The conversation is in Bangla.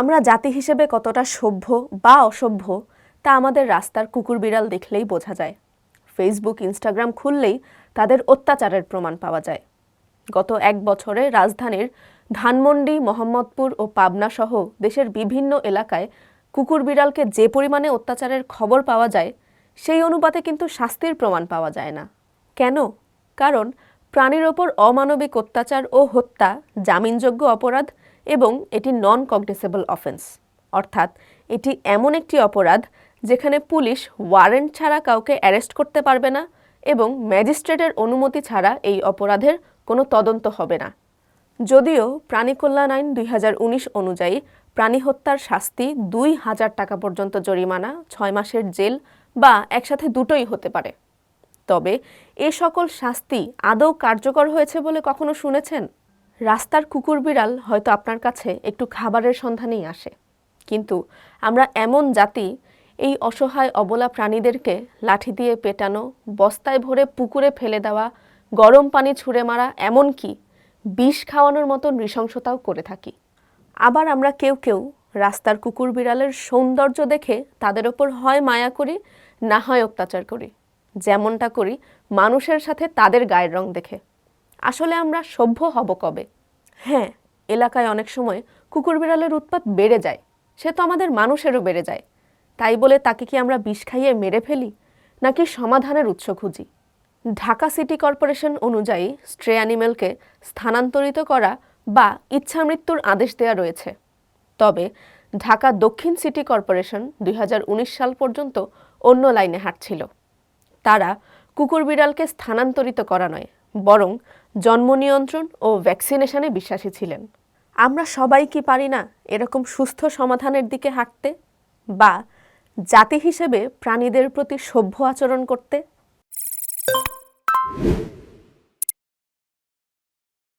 আমরা জাতি হিসেবে কতটা সভ্য বা অসভ্য তা আমাদের রাস্তার কুকুর বিড়াল দেখলেই বোঝা যায়। ফেসবুক, ইনস্টাগ্রাম খুললেই তাদের অত্যাচারের প্রমাণ পাওয়া যায়। গত 1 বছরে রাজধানীর ধানমন্ডি, মোহাম্মদপুর ও পাবনা সহ দেশের বিভিন্ন এলাকায় কুকুর বিড়ালকে যে পরিমাণে অত্যাচারের খবর পাওয়া যায়, সেই অনুপাতে কিন্তু শাস্তির প্রমাণ পাওয়া যায় না। কেন? কারণ প্রাণীর ওপর অমানবিক অত্যাচার ও হত্যা জামিনযোগ্য অপরাধ এবং এটি নন কগনিসেবল অফেন্স, অর্থাৎ এটি এমন একটি অপরাধ যেখানে পুলিশ ওয়ারেন্ট ছাড়া কাউকে অ্যারেস্ট করতে পারবে না এবং ম্যাজিস্ট্রেটের অনুমতি ছাড়া এই অপরাধের কোনো তদন্ত হবে না। যদিও প্রাণী কল্যাণ আইন 2019 অনুযায়ী প্রাণী হত্যার শাস্তি 2,000 টাকা পর্যন্ত জরিমানা, 6 মাসের জেল বা একসাথে দুটোই হতে পারে। তবে এ সকল শাস্তি আদৌ কার্যকর হয়েছে বলে কখনো শুনেছেন? রাস্তার কুকুর বিড়াল হয়তো আপনার কাছে একটু খাবারের সন্ধানেই আসে, কিন্তু আমরা এমন জাতি, এই অসহায় অবলা প্রাণীদেরকে লাঠি দিয়ে পেটানো, বস্তায় ভরে পুকুরে ফেলে দেওয়া, গরম পানি ছুঁড়ে মারা, এমনকি বিষ খাওয়ানোর মতো নৃশংসতাও করে থাকি। আবার আমরা কেউ কেউ রাস্তার কুকুর বিড়ালের সৌন্দর্য দেখে তাদের ওপর হয় মায়া করি, না হয় অত্যাচার করি, যেমনটা করি মানুষের সাথে তাদের গায়ের রং দেখে। আসলে আমরা সভ্য হব কবে? হ্যাঁ, এলাকায় অনেক সময় কুকুর বিড়ালের উৎপাত বেড়ে যায়, সে তো আমাদের মানুষেরও বেড়ে যায়। তাই বলে তাকে কি আমরা বিষ খাইয়ে মেরে ফেলি, নাকি সমাধানের উৎস খুঁজি? ঢাকা সিটি কর্পোরেশন অনুযায়ী স্ট্রে অ্যানিমেলকে স্থানান্তরিত করা বা ইচ্ছামৃত্যুর আদেশ দেওয়া রয়েছে। তবে ঢাকা দক্ষিণ সিটি কর্পোরেশন 2019 সাল পর্যন্ত অন্য লাইনে হাঁটছিল। তারা কুকুর বিড়ালকে স্থানান্তরিত করা নয়, বরং জন্ম নিয়ন্ত্রণ ও ভ্যাকসিনেশনে বিশ্বাসী ছিলেন। আমরা সবাই কি পারি না এরকম সুস্থ সমাধানের দিকে হাঁটতে, বা জাতি হিসেবে প্রাণীদের প্রতি সভ্য আচরণ করতে?